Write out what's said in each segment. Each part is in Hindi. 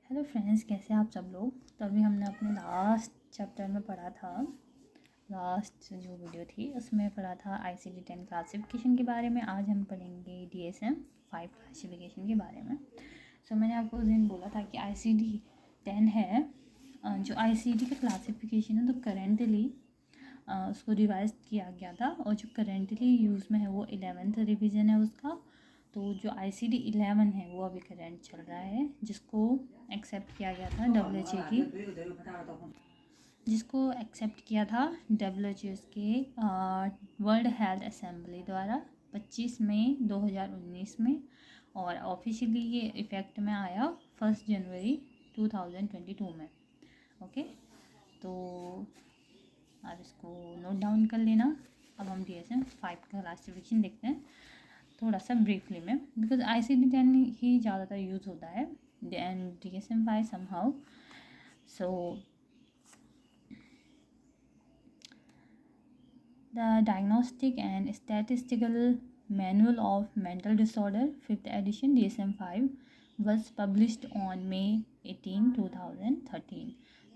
हेलो फ्रेंड्स, कैसे हैं आप सब लोग। तो अभी हमने अपने लास्ट चैप्टर में पढ़ा था, लास्ट जो वीडियो थी उसमें पढ़ा था ICD 10 क्लासिफिकेशन के बारे में। आज हम पढ़ेंगे DSM 5 क्लासिफिकेशन के बारे में। मैंने आपको उस दिन बोला था कि ICD 10 है, जो ICD का क्लासिफिकेशन है, तो करेंटली उसको रिवाइज किया गया था और जो करेंटली यूज़ में है वो 11th रिवीजन है उसका। तो जो ICD 11 है वो अभी करेंट चल रहा है, जिसको एक्सेप्ट किया गया था WHO के वर्ल्ड हेल्थ असेंबली द्वारा 25 मई 2019 में, और ऑफिशियली ये इफ़ेक्ट में आया 1 जनवरी 2022 में। ओके, तो आप इसको नोट डाउन कर लेना। अब हम DSM 5 का क्लासिफिकेशन देखते हैं थोड़ा सा ब्रीफली में, बिकॉज ICD 10 ही ज़्यादातर यूज़ होता है and DSM 5 somehow. So the diagnostic and statistical manual of mental disorder 5th edition DSM 5 was published on May 18, 2013।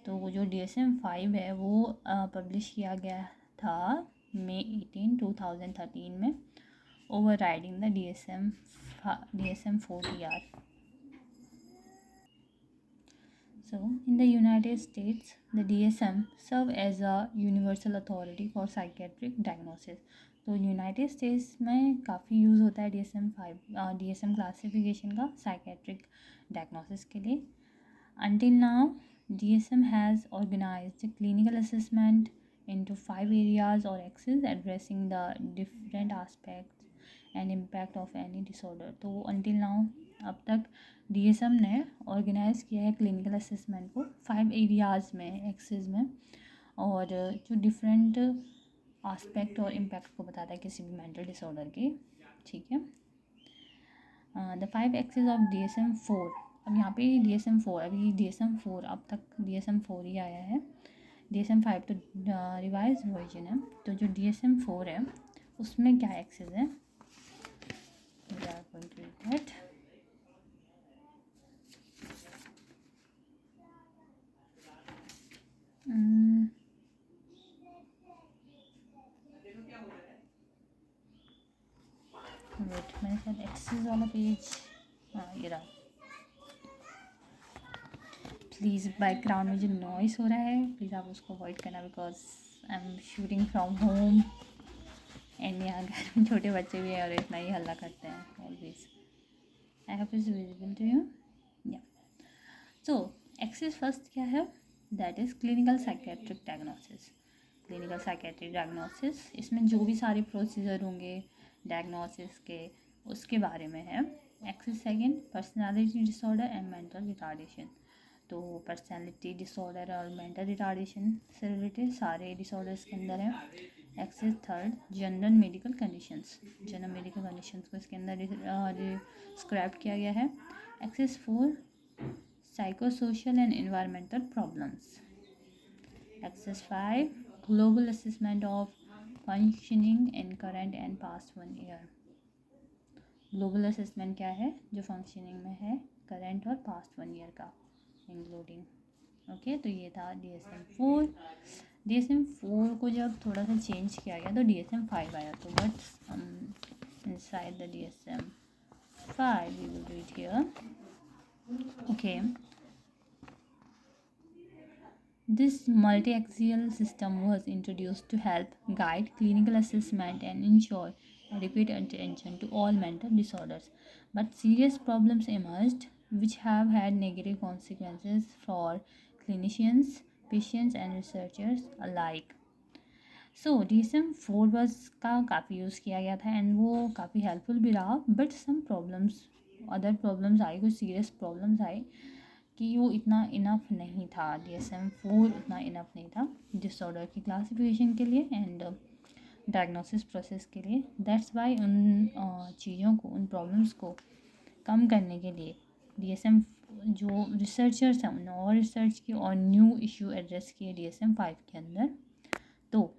तो वो जो DSM 5 है वो पब्लिश किया गया था May 18, 2013 में, overriding the DSM 4ER. So, in the United States, the DSM serve as a universal authority for psychiatric diagnosis. तो यूनाइटेड स्टेट्स में काफ़ी यूज़ होता है DSM क्लासिफिकेशन का साइकेट्रिक डायग्नोसिस के लिए। Until now, DSM has organized clinical assessment into 5 areas or axes addressing the different aspects and impact of any disorder. तो until now अब तक DSM ने ऑर्गेनाइज़ किया है क्लिनिकल असेसमेंट को 5 एरियाज़ में, एक्सेस में, और जो डिफरेंट आस्पेक्ट और इम्पैक्ट को बताता है किसी भी मेंटल डिसऑर्डर के। ठीक है, द 5 एक्सेस ऑफ DSM 4। अब यहाँ पे DSM 4, अभी DSM 4 अब तक DSM 4 ही आया है, DSM 5 तो रिवाइज वर्जन है। तो जो DSM 4 है उसमें क्या एक्सेस है, वेट, मैंने शायद एक्सेस वाला पेज, हाँ ये रहा। प्लीज़ बैकग्राउंड में जो नॉइस हो रहा है प्लीज़ आप उसको अवॉइड करना, because I am shooting from home and यहाँ घर में छोटे बच्चे भी हैं और इतना ही हल्ला करते हैं always. I hope is visible to you. Yeah so axis first क्या है, that is clinical psychiatric diagnosis. Clinical psychiatric diagnosis, इसमें जो भी सारे प्रोसीजर होंगे डायग्नोसिस के उसके बारे में है। Axis second, personality disorder and mental retardation. तो पर्सनालिटी डिसऑर्डर और मेंटल रिटार्डेशन से रिलेटेड सारे डिसऑर्डर्स के अंदर हैं। Axis third, general medical conditions, general medical conditions को इसके अंदर डिस्क्राइब किया गया है। Axis four, psychosocial and environmental problems. Axis five, global assessment of functioning in current and past 1 year. Global assessment क्या है, जो फंक्शनिंग में है करंट और पास्ट 1 ईयर का इंक्लूडिंग। ओके, तो ये था DSM 4। DSM 4 को जब थोड़ा सा चेंज किया गया तो DSM 5 आया। तो but inside the DSM 5 we will read here. Okay, this multi-axial system was introduced to help guide clinical assessment and ensure adequate attention to all mental disorders. But serious problems emerged which have had negative consequences for clinicians, patients and researchers alike. So DSM 4 बस का काफ़ी यूज़ किया गया था एंड वो काफ़ी हेल्पफुल भी रहा, but some problems, other problems आई, कुछ सीरियस प्रॉब्लम्स आई कि वो इतना इनफ नहीं था, DSM 4 उतना इनफ नहीं था डिसऑर्डर की क्लासिफिकेशन के लिए एंड डायग्नोसिस प्रोसेस के लिए। दैट्स वाई उन चीज़ों को, उन प्रॉब्लम्स को कम करने के लिए DSM जो रिसर्चर्स हैं उन्होंने और रिसर्च की और न्यू इशू एड्रेस किए DSM 5 के अंदर। तो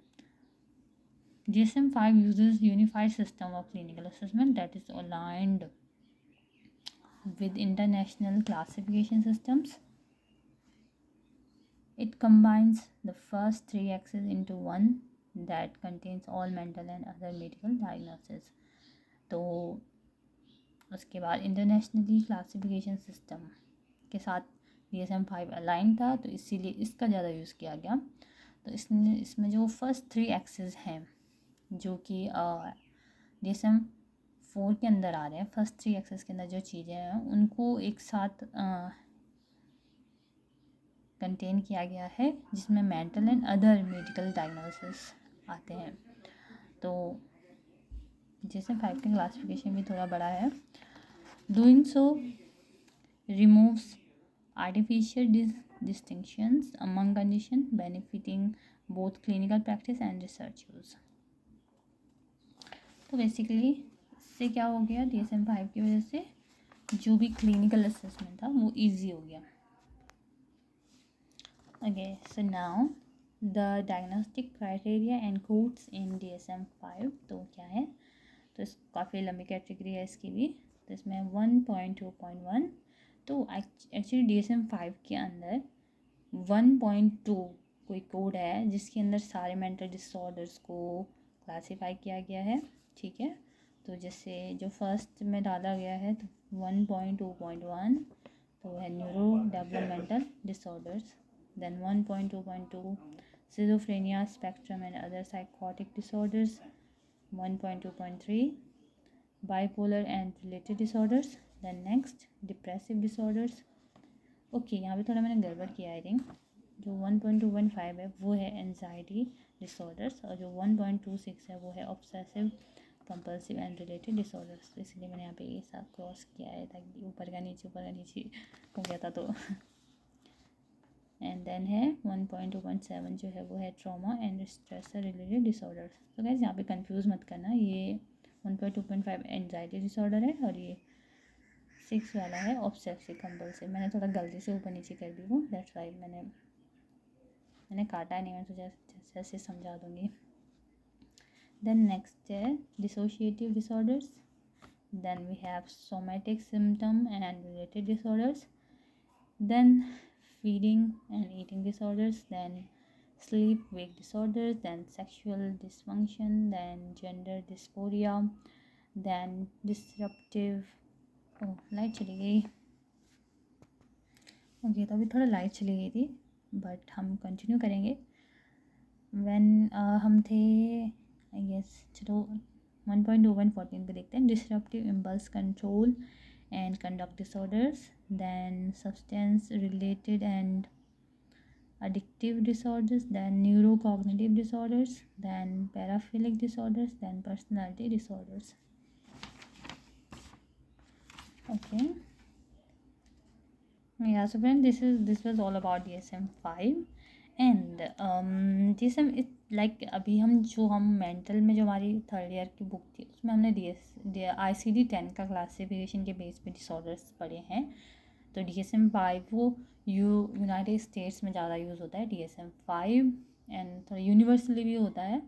DSM 5 uses unified system of clinical assessment that is aligned with international classification systems. It combines the first three axes into one that contains all mental and other medical diagnoses. तो उसके बाद इंटरनेशनली क्लासिफिकेशन सिस्टम के साथ DSM-5 अलाइन था, तो इसीलिए इसका ज़्यादा यूज़ किया गया। तो इसमें जो फर्स्ट थ्री एक्सेस हैं जो कि DSM-4 के अंदर आ रहे हैं, फर्स्ट थ्री एक्सेस के अंदर जो चीज़ें हैं उनको एक साथ कंटेन किया गया है, जिसमें mental and other medical diagnosis आते हैं। तो DSM-5 की क्लासिफिकेशन भी थोड़ा बड़ा है। Doing so removes artificial distinctions among conditions benefiting both clinical practice and research use. तो बेसिकली इससे क्या हो गया, DSM-5 की वजह से जो भी क्लिनिकल असेसमेंट था वो इजी हो गया। Okay, so now the diagnostic criteria and codes in DSM-5 तो क्या है, तो इस काफ़ी लंबी कैटेगरी है इसकी भी। तो इसमें 1.2.1 तो एक्चुअली DSM-5 के अंदर 1.2 कोई कोड है जिसके अंदर सारे मेंटल डिसऑर्डर्स को क्लासीफाई किया गया है, ठीक है। तो जैसे जो फर्स्ट में डाला गया है तो 1.2.1 तो है neuro developmental disorders, then 1.2.2 schizophrenia spectrum and other psychotic disorders, 1.2.3 bipolar and related disorders, then next depressive disorders. Okay, यहाँ पे थोड़ा मैंने गड़बड़ किया आई थिंक। जो 1.2.5 है वो है एनजाइटी डिसऑर्डर्स और जो 1.26 है वो है obsessive compulsive and related disorders. तो इसलिए मैंने यहाँ पे ये सब क्रॉस किया है ताकि ऊपर का नीचे हो गया था तो। एंड देन है 1.2.7 जो है वो है trauma and stress related disorders. तो गाइस यहाँ पे कंफ्यूज मत करना, ये 1.2.5 एंजाइटी डिसऑर्डर है और ये 6 वाला है ऑब्सेसिव कंपल्सिव। मैंने थोड़ा गलती से ऊपर नीचे कर दी हूँ, दैट्स वाई मैंने काटा नहीं, मैं सोचा जैसे समझा दूँगी। देन नेक्स्ट है dissociative disorders, then we have somatic symptom and related disorders, then feeding and eating disorders, then sleep wake disorders, then sexual dysfunction, then gender dysphoria, then disruptive light चली गई। ओके, तो अभी थोड़ा लाइट चली गई थी बट हम कंटिन्यू करेंगे। व्हेन हम थे आई गेस, चलो 1.2.14 पे देखते हैं। Disruptive impulse control and conduct disorders, then substance related and addictive disorders, then neurocognitive disorders, then paraphilic disorders, then personality disorders. Okay, yeah, so friends, this was all about DSM-5 and DSM it like अभी हम मेंटल में जो हमारी थर्ड ईयर की बुक थी उसमें हमने ICD-10 का क्लासिफिकेशन के बेस पे डिसऑर्डर्स पढ़े हैं। तो DSM-5 वो यूनाइटेड स्टेट्स में ज़्यादा यूज़ होता है DSM-5 एंड थोड़ा यूनिवर्सली भी होता है,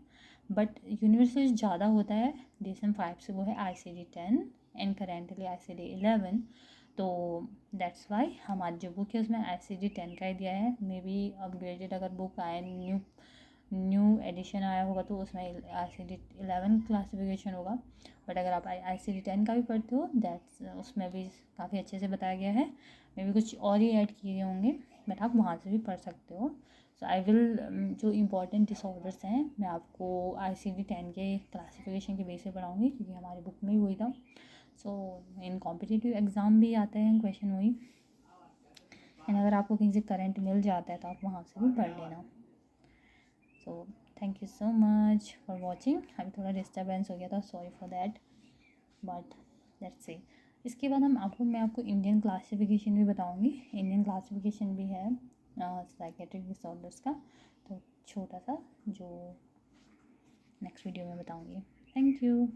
बट यूनिवर्सली ज़्यादा होता है DSM-5 से वो है ICD-10 एंड करेंटली ICD-11। तो दैट्स वाई हमारी जो बुक है उसमें ICD-10 का ही दिया है। मे बी अपग्रेडेड अगर बुक आए, न्यू एडिशन आया होगा तो उसमें ICD-11 क्लासिफिकेशन होगा, बट अगर आप ICD-10 का भी पढ़ते हो दैट्स उसमें भी काफ़ी अच्छे से बताया गया है। मे बी कुछ और ही ऐड किए होंगे बट आप वहाँ से भी पढ़ सकते हो। सो आई विल जो इम्पॉर्टेंट डिसऑर्डर्स हैं मैं आपको ICD-10 के क्लासिफिकेशन के बेस पे पढ़ाऊँगी क्योंकि हमारी बुक में ही वही था। सो इन कॉम्पिटिटिव एग्ज़ाम भी आते हैं क्वेश्चन वही, एंड अगर आपको कहीं से करंट मिल जाता है तो आप वहाँ से भी पढ़ लेना। So thank you so much for watching. अभी थोड़ा डिस्टर्बेंस हो गया था, sorry for that, but let's see. इसके बाद मैं आपको इंडियन क्लासिफिकेशन भी बताऊँगी। इंडियन क्लासिफिकेशन भी है साइकेट्रिक डिसऑर्डर्स का, तो छोटा सा जो नेक्स्ट वीडियो में बताऊँगी। Thank you.